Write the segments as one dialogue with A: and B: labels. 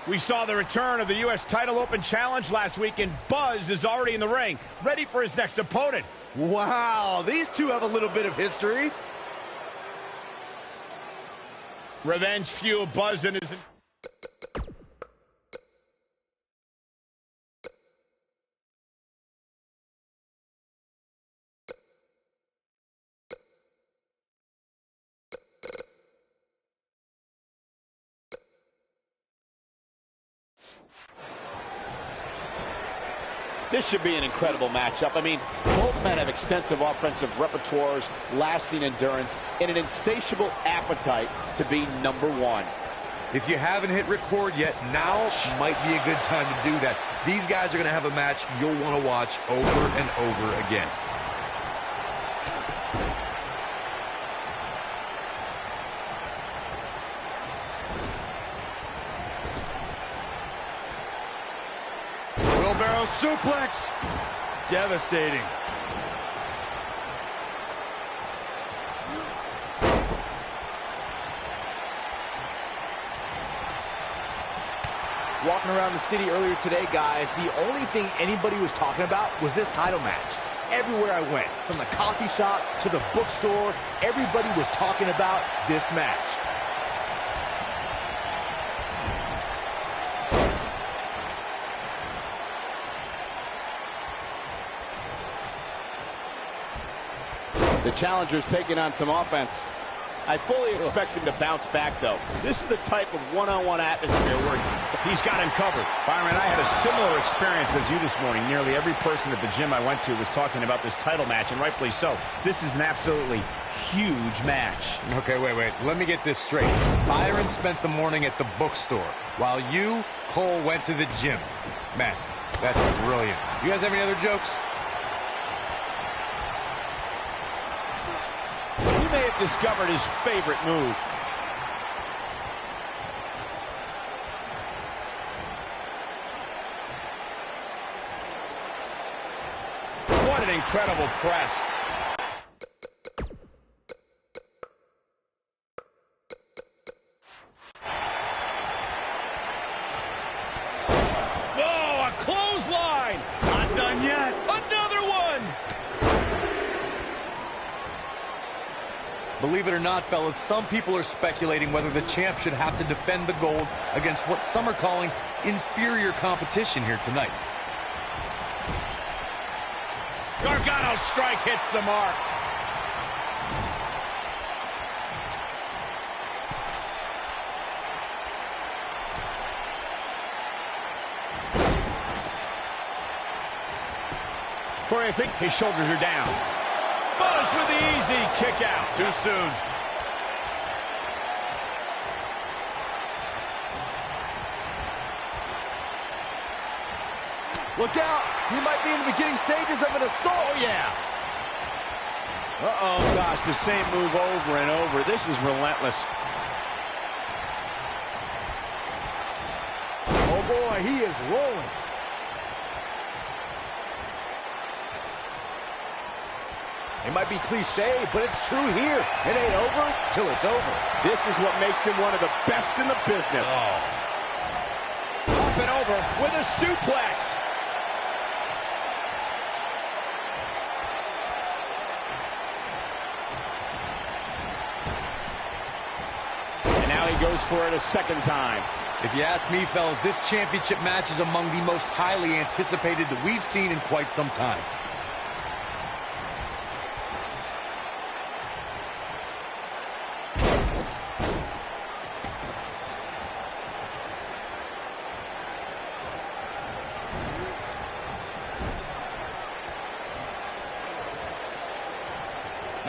A: We saw the return of the U.S. Title Open Challenge last week, and Buzz is already in the ring, ready for his next opponent.
B: Wow, these two have a little bit of history.
A: Revenge fuel Buzz in his...
C: This should be an incredible matchup. I mean, both men have extensive offensive repertoires, lasting endurance, and an insatiable appetite to be #1.
B: If you haven't hit record yet, now might be a good time to do that. These guys are going to have a match you'll want to watch over and over again.
A: Wheelbarrow suplex. Devastating.
D: Walking around the city earlier today, guys, the only thing anybody was talking about was this title match. Everywhere I went, from the coffee shop to the bookstore, everybody was talking about this match.
C: The challenger's taking on some offense. I fully expect him to bounce back, though. This is the type of one-on-one atmosphere where
A: he's got him covered. Byron, I had a similar experience as you this morning. Nearly every person at the gym I went to was talking about this title match, and rightfully so. This is an absolutely huge match.
E: Okay, wait. Let me get this straight. Byron spent the morning at the bookstore, while you, Cole, went to the gym. Man, that's brilliant. You guys have any other jokes?
C: He may have discovered his favorite move.
A: What an incredible press. Oh, a clothesline. Not done yet. Another one.
E: Believe it or not, fellas, some people are speculating whether the champ should have to defend the gold against what some are calling inferior competition here tonight.
A: Gargano's strike hits the mark. Corey, I think his shoulders are down. Buzz with the easy kick out. Too soon.
D: Look out! He might be in the beginning stages of an assault.
A: Oh, yeah. Uh-oh, gosh, the same move over and over. This is relentless.
D: Oh, boy, he is rolling. It might be cliche, but it's true here. It ain't over till it's over.
C: This is what makes him one of the best in the business.
A: Up and over with a suplex. And now he goes for it a second time.
E: If you ask me, fellas, this championship match is among the most highly anticipated that we've seen in quite some time.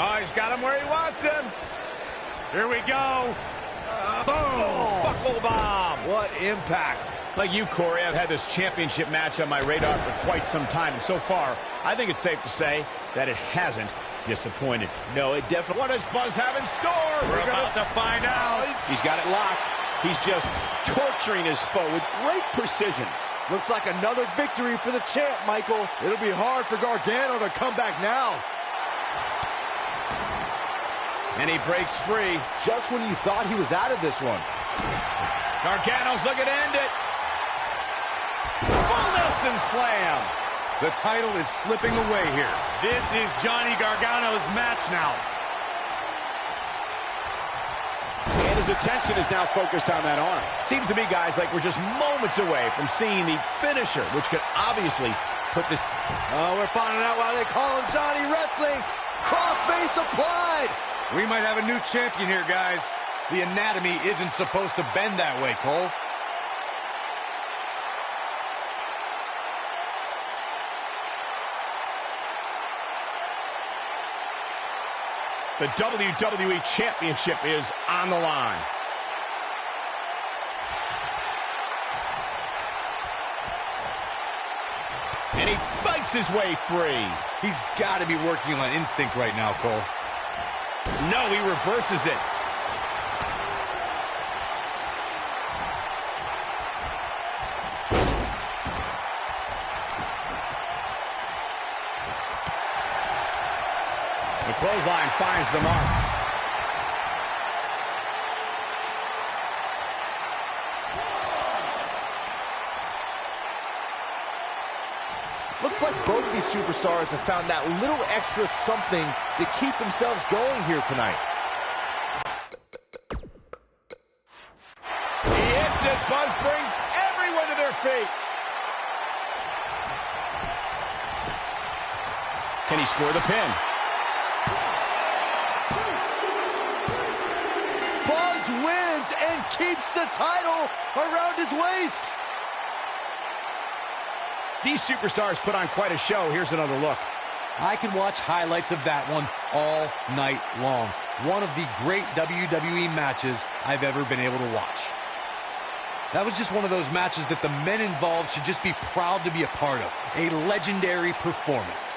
A: Oh, he's got him where he wants him. Here we go. Boom! Buckle bomb.
D: What impact.
A: Like you, Corey, I've had this championship match on my radar for quite some time, and so far, I think it's safe to say that it hasn't disappointed.
C: No, it definitely...
A: What does Buzz have in store? We're about to find out.
C: He's got it locked. He's just torturing his foe with great precision.
D: Looks like another victory for the champ, Michael. It'll be hard for Gargano to come back now.
A: And he breaks free.
D: Just when you thought he was out of this one.
A: Gargano's looking to end it. Medicine Slam.
B: The title is slipping away here.
E: This is Johnny Gargano's match now.
C: And his attention is now focused on that arm.
A: Seems to me, guys, like we're just moments away from seeing the finisher, which could obviously put this...
D: Oh, we're finding out why they call him Johnny Wrestling. Crossface applied.
E: We might have a new champion here, guys. The anatomy isn't supposed to bend that way, Cole.
A: The WWE Championship is on the line. And he fights his way free.
E: He's got to be working on instinct right now, Cole.
A: No, he reverses it. The clothesline finds the mark.
D: Looks like both these superstars have found that little extra something to keep themselves going here tonight.
A: He hits it. Buzz brings everyone to their feet. Can he score the pin?
D: Buzz wins and keeps the title around his waist.
A: These superstars put on quite a show. Here's another look.
E: I can watch highlights of that one all night long. One of the great WWE matches I've ever been able to watch. That was just one of those matches that the men involved should just be proud to be a part of. A legendary performance.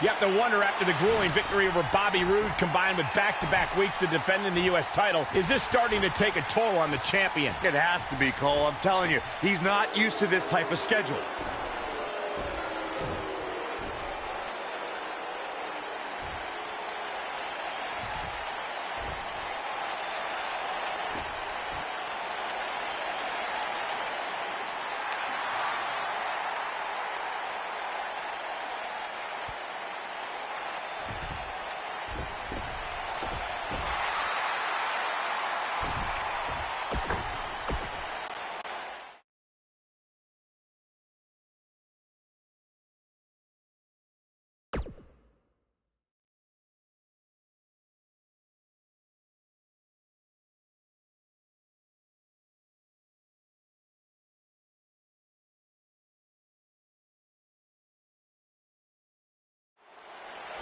A: You have to wonder, after the grueling victory over Bobby Roode, combined with back-to-back weeks of defending the U.S. title, is this starting to take a toll on the champion?
E: It has to be, Cole. I'm telling you, he's not used to this type of schedule.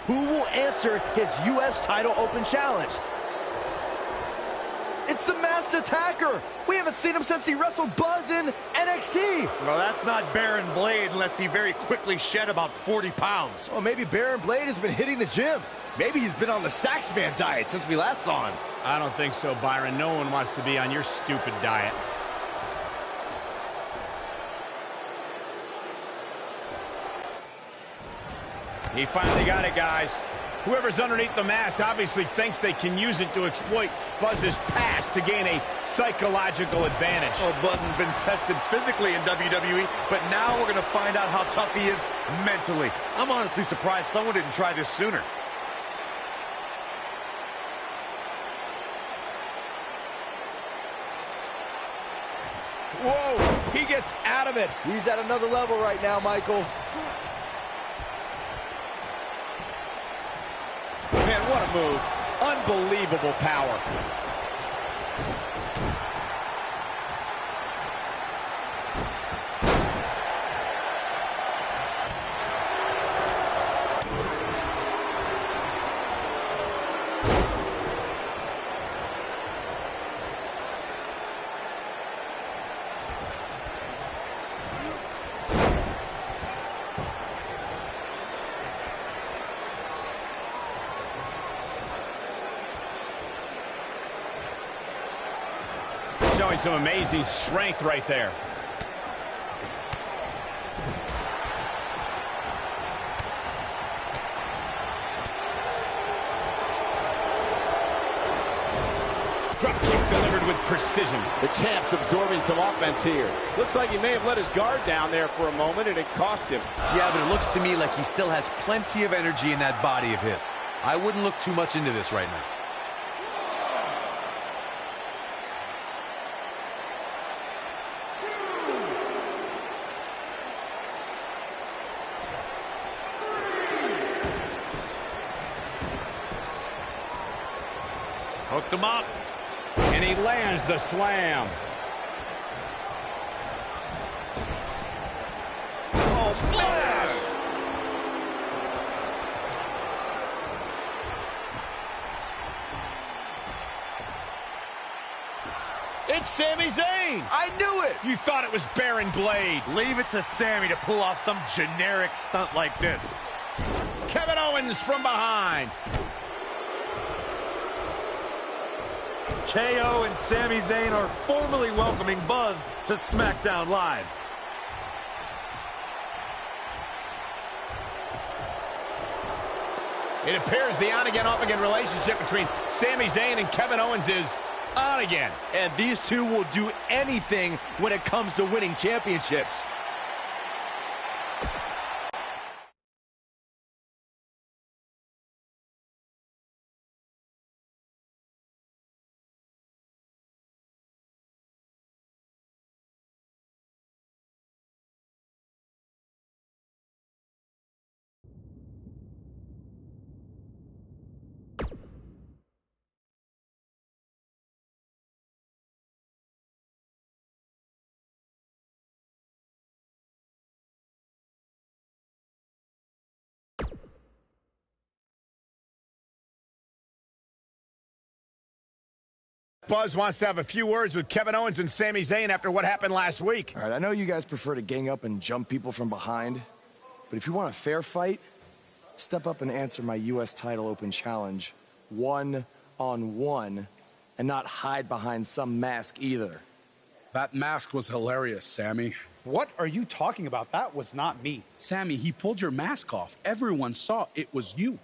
D: Who will answer his U.S. title open challenge? It's the Masked Attacker. We haven't seen him since he wrestled Buzz in NXT.
E: Well, that's not Baron Blade unless he very quickly shed about 40 pounds.
D: Well, maybe Baron Blade has been hitting the gym. Maybe he's been on the Saxman diet since we last saw him.
A: I don't think so, Byron. No one wants to be on your stupid diet. He finally got it, guys. Whoever's underneath the mask obviously thinks they can use it to exploit Buzz's past to gain a psychological advantage.
E: Well, Buzz has been tested physically in WWE, but now we're going to find out how tough he is mentally. I'm honestly surprised someone didn't try this sooner.
A: Whoa, he gets out of it.
D: He's at another level right now, Michael.
A: Man, what a move. Unbelievable power. Showing some amazing strength right there. Drop kick delivered with precision.
C: The champ's absorbing some offense here. Looks like he may have let his guard down there for a moment, and it cost him.
E: Yeah, but it looks to me like he still has plenty of energy in that body of his. I wouldn't look too much into this right now.
A: Hooked him up. And he lands the slam. Oh, splash! It's Sami Zayn.
D: I knew it.
A: You thought it was Baron Blade.
F: Leave it to Sami to pull off some generic stunt like this.
A: Kevin Owens from behind.
F: KO and Sami Zayn are formally welcoming Buzz to SmackDown Live.
A: It appears the on-again, off-again relationship between Sami Zayn and Kevin Owens is on again.
D: And these two will do anything when it comes to winning championships.
A: Buzz wants to have a few words with Kevin Owens and Sami Zayn after what happened last week.
G: All right, I know you guys prefer to gang up and jump people from behind, but if you want a fair fight, step up and answer my U.S. title open challenge one-on-one and not hide behind some mask either.
H: That mask was hilarious, Sammy.
I: What are you talking about? That was not me.
H: Sammy, he pulled your mask off. Everyone saw it was you.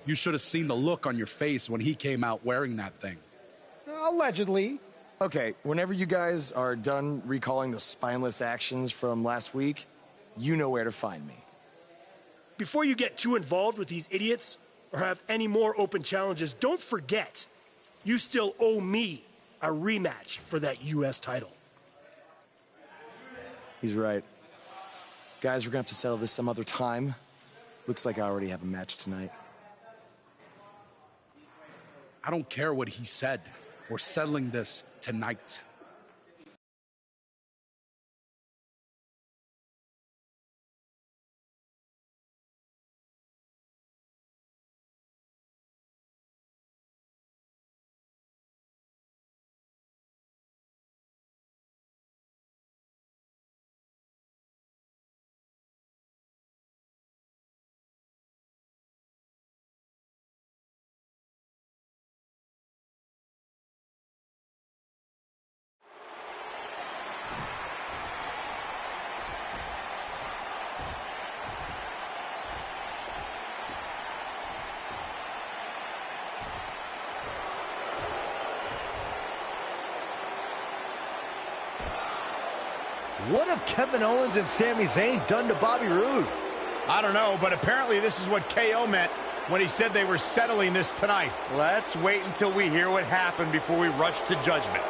H: You should have seen the look on your face when he came out wearing that thing.
I: Allegedly.
G: Okay, whenever you guys are done recalling the spineless actions from last week, you know where to find me.
J: Before you get too involved with these idiots or have any more open challenges, don't forget, you still owe me a rematch for that U.S. title.
G: He's right. Guys, we're gonna have to settle this some other time. Looks like I already have a match tonight.
H: I don't care what he said. We're settling this tonight.
D: What have Kevin Owens and Sami Zayn done to Bobby Roode?
A: I don't know, but apparently this is what KO meant when he said they were settling this tonight.
F: Let's wait until we hear what happened before we rush to judgment.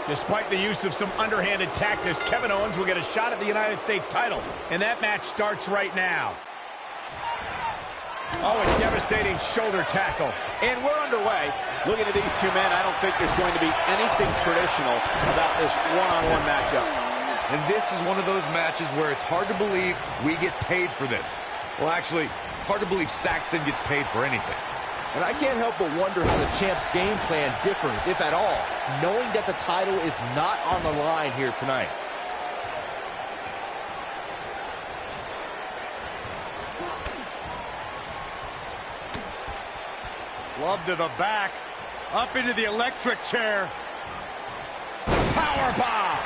A: Despite the use of some underhanded tactics, Kevin Owens will get a shot at the United States title, and that match starts right now. Oh, a devastating shoulder tackle.
C: And we're underway. Looking at these two men, I don't think there's going to be anything traditional about this one-on-one matchup.
B: And this is one of those matches where it's hard to believe we get paid for this. Well, actually, it's hard to believe Saxton gets paid for anything.
D: And I can't help but wonder how the champ's game plan differs, if at all, knowing that the title is not on the line here tonight.
F: Club to the back, up into the electric chair.
A: Powerbomb.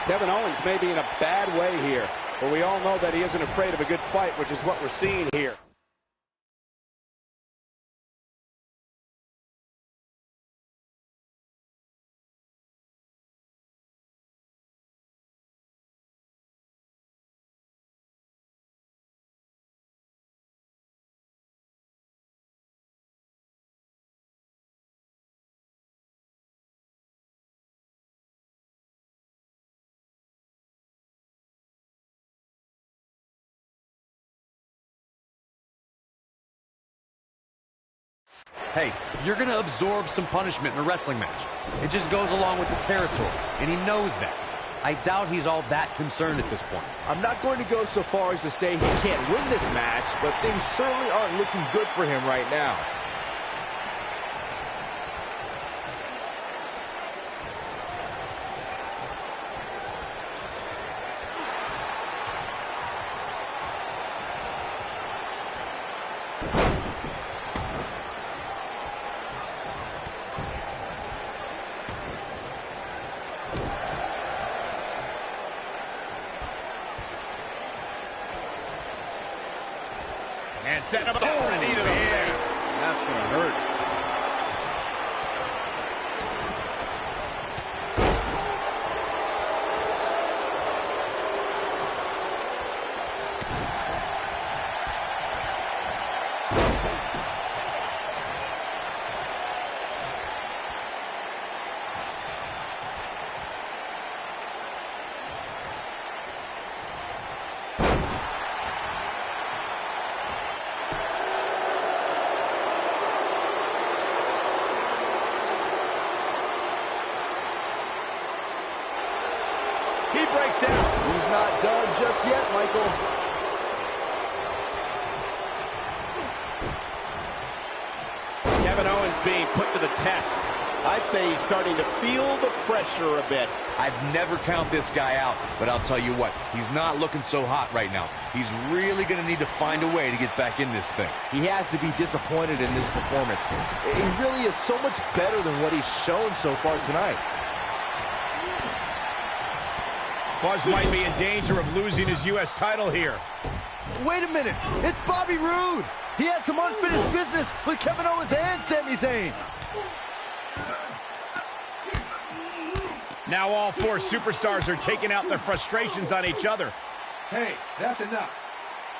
C: Kevin Owens may be in a bad way here, but we all know that he isn't afraid of a good fight, which is what we're seeing here.
E: Hey, you're going to absorb some punishment in a wrestling match. It just goes along with the territory, and he knows that. I doubt he's all that concerned at this point.
D: I'm not going to go so far as to say he can't win this match, but things certainly aren't looking good for him right now.
A: And setting up a knee to the face.
D: That's going to hurt. He breaks out. He's not done just yet, Michael.
C: Kevin Owens being put to the test. I'd say he's starting to feel the pressure a bit.
E: I'd never count this guy out, but I'll tell you what, he's not looking so hot right now. He's really going to need to find a way to get back in this thing.
D: He has to be disappointed in this performance. He really is so much better than what he's shown so far tonight.
A: Buzz might be in danger of losing his U.S. title here.
D: Wait a minute. It's Bobby Roode. He has some unfinished business with Kevin Owens and Sami Zayn.
A: Now all four superstars are taking out their frustrations on each other.
K: Hey, that's enough.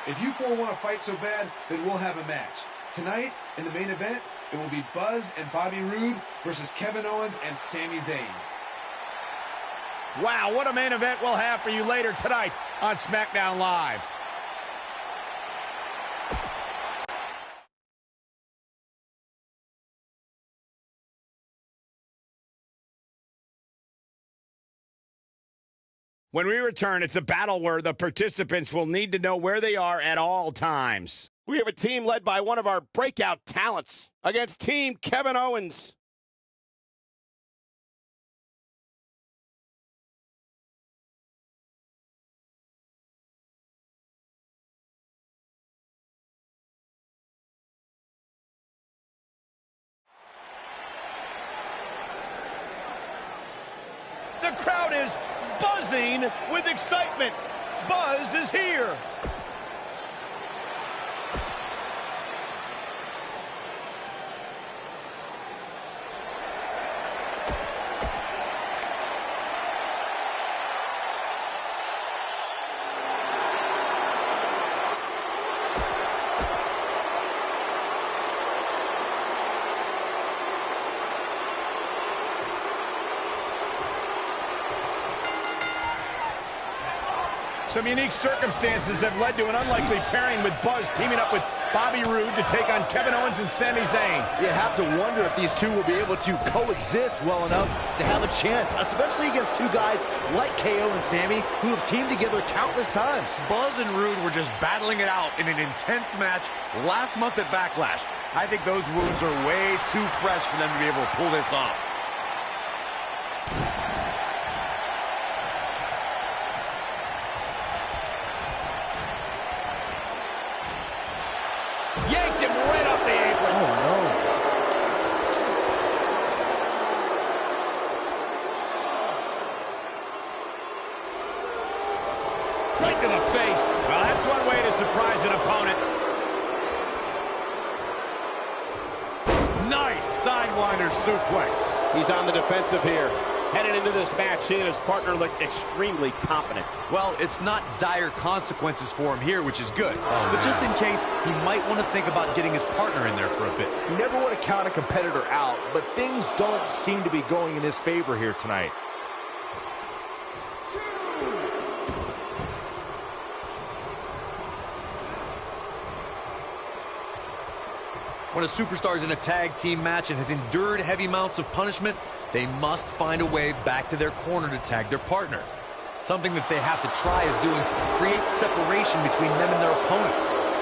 K: If you four want to fight so bad, then we'll have a match. Tonight, in the main event, it will be Buzz and Bobby Roode versus Kevin Owens and Sami Zayn.
A: Wow, what a main event we'll have for you later tonight on SmackDown Live. When we return, it's a battle where the participants will need to know where they are at all times.
C: We have a team led by one of our breakout talents against Team Kevin Owens.
A: The crowd is buzzing with excitement. Buzz is here. Some unique circumstances have led to an unlikely pairing with Buzz teaming up with Bobby Roode to take on Kevin Owens and Sami Zayn.
D: You have to wonder if these two will be able to coexist well enough to have a chance, especially against two guys like KO and Sami who have teamed together countless times.
E: Buzz and Roode were just battling it out in an intense match last month at Backlash. I think those wounds are way too fresh for them to be able to pull this off.
A: Yanked him right off the apron.
D: Oh, no.
A: Right to the face. Well, that's one way to surprise an opponent.
F: Nice sidewinder suplex.
C: He's on the defensive here. Headed into this match, he and his partner look extremely confident.
E: Well, it's not dire consequences for him here, which is good. But just in case, he might want to think about getting his partner in there for a bit.
D: You never want to count a competitor out, but things don't seem to be going in his favor here tonight.
E: When a superstar is in a tag team match and has endured heavy amounts of punishment, they must find a way back to their corner to tag their partner. Something that they have to try is doing create separation between them and their opponent.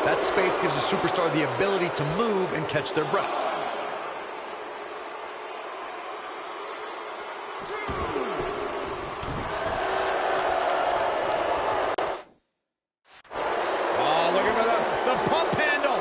E: That space gives a superstar the ability to move and catch their breath.
A: Oh, looking for the pump handle.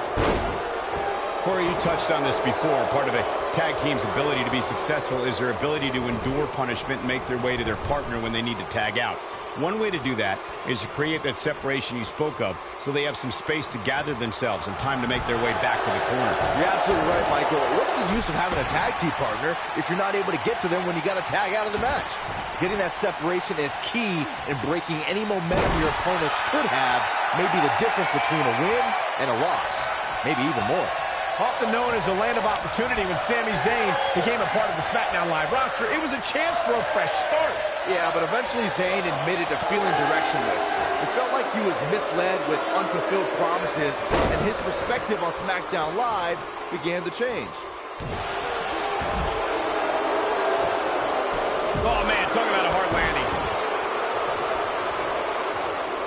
A: Corey, you touched on this before. Part of a tag team's ability to be successful is their ability to endure punishment and make their way to their partner when they need to tag out. One way to do that is to create that separation you spoke of so they have some space to gather themselves and time to make their way back to the corner.
D: You're absolutely right, Michael. What's the use of having a tag team partner if you're not able to get to them when you got to tag out of the match? Getting that separation is key in breaking any momentum your opponents could have, maybe the difference between a win and a loss, maybe even more.
A: Often known as a land of opportunity, when Sami Zayn became a part of the SmackDown Live roster, it was a chance for a fresh start.
D: Yeah, but eventually Zayn admitted to feeling directionless. It felt like he was misled with unfulfilled promises, and his perspective on SmackDown Live began to change.
A: Oh, man, talk about a hard landing.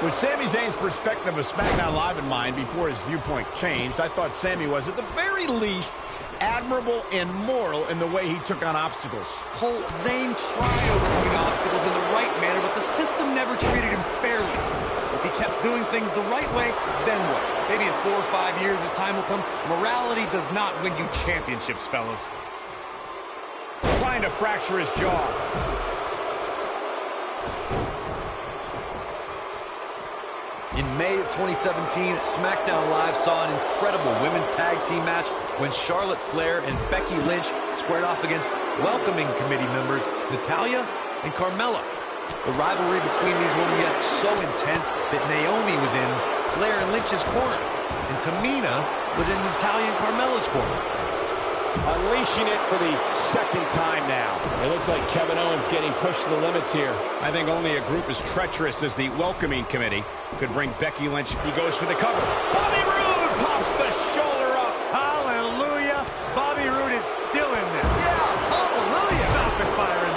A: With Sami Zayn's perspective of SmackDown Live in mind before his viewpoint changed, I thought Sami was, at the very least, admirable and moral in the way he took on obstacles.
E: Cole, Zayn tried overcoming obstacles in the right manner, but the system never treated him fairly. If he kept doing things the right way, then what? Maybe in 4 or 5 years as time will come. Morality does not win you championships, fellas.
A: Trying to fracture his jaw.
E: In May of 2017, SmackDown Live saw an incredible women's tag team match when Charlotte Flair and Becky Lynch squared off against welcoming committee members Natalya and Carmella. The rivalry between these women got so intense that Naomi was in Flair and Lynch's corner, and Tamina was in Natalya and Carmella's corner.
C: Unleashing it for the second time now. It looks like Kevin Owens getting pushed to the limits here.
A: I think only a group as treacherous as the welcoming committee could bring Becky Lynch. He goes for the cover. Bobby Roode pops the shoulder up.
F: Hallelujah. Bobby Roode is still in this.
D: Yeah, hallelujah.
F: Stop it, Byron.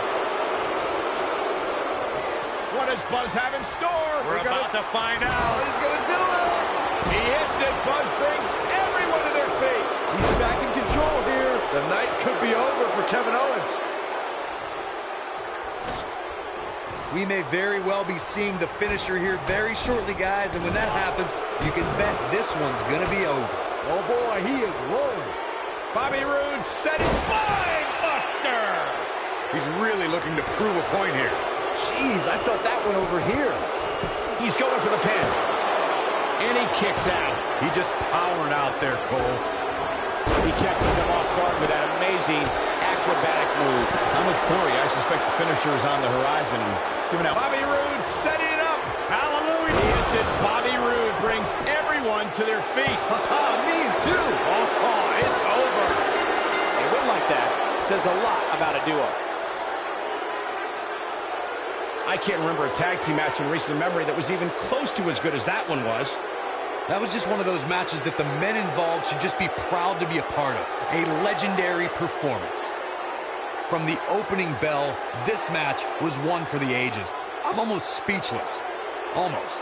A: What does Buzz have in store?
F: We're about to find
D: Oh,
F: out.
D: he's going to do it.
A: He hits it. Buzz brings everyone to their feet.
D: He's back in control here. The night could be over for Kevin Owens.
B: We may very well be seeing the finisher here very shortly, guys, and when that happens, you can bet this one's going to be over.
D: Oh, boy, he is rolling.
A: Bobby Roode set his spine buster.
F: He's really looking to prove a point here.
D: Jeez, I felt that one over here.
A: He's going for the pin. And he kicks out.
F: He just powered out there, Cole.
C: He catches him off guard with that amazing acrobatic move.
A: I'm with Corey. I suspect the finisher is on the horizon. Giving out. Bobby Roode setting it up.
F: Hallelujah.
A: He hits it. Bobby Roode brings everyone to their feet.
D: Me too.
C: Oh, it's over. A win like that says a lot about a duo.
A: I can't remember a tag team match in recent memory that was even close to as good as that one was.
E: That was just one of those matches that the men involved should just be proud to be a part of. A legendary performance. From the opening bell, this match was one for the ages. I'm almost speechless. Almost.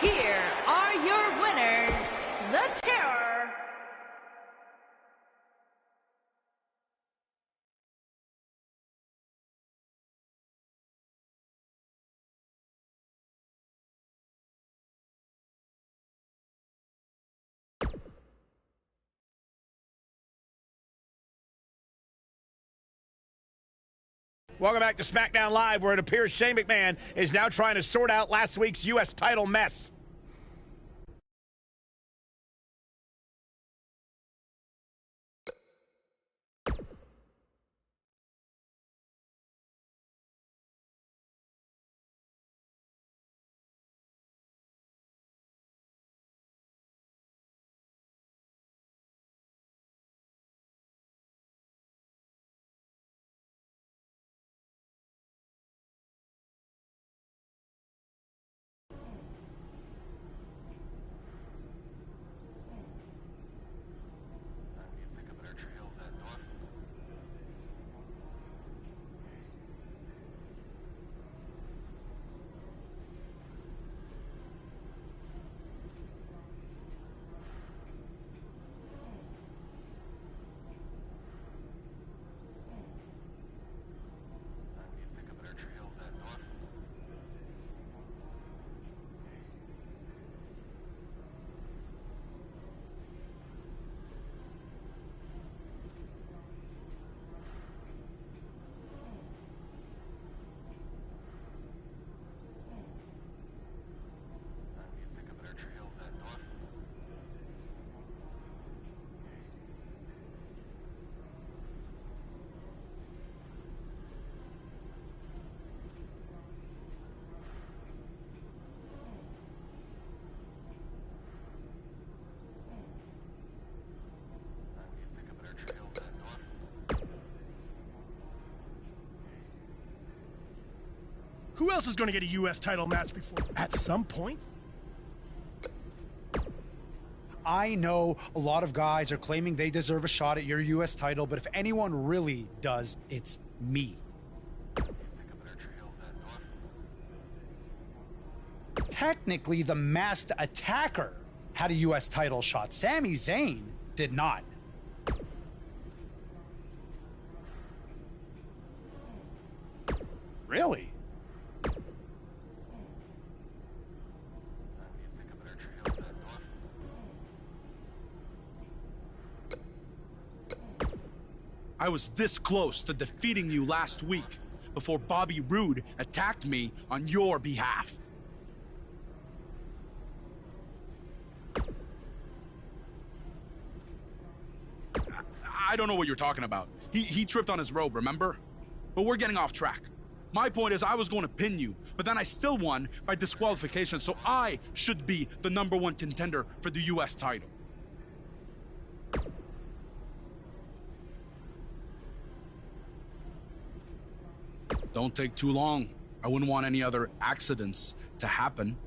L: Here are your winners, The Terror.
A: Welcome back to SmackDown Live, where it appears Shane McMahon is now trying to sort out last week's U.S. title mess.
J: Who else is going to get a U.S. title match before? At some point?
I: I know a lot of guys are claiming they deserve a shot at your U.S. title, but if anyone really does, it's me. Technically, the Masked Attacker had a U.S. title shot. Sami Zayn did not. Really?
H: I was this close to defeating you last week before Bobby Roode attacked me on your behalf. I don't know what you're talking about. He tripped on his robe, remember? But we're getting off track. My point is I was going to pin you, but then I still won by disqualification, so I should be the #1 contender for the U.S. title. Don't take too long. I wouldn't want any other accidents to happen.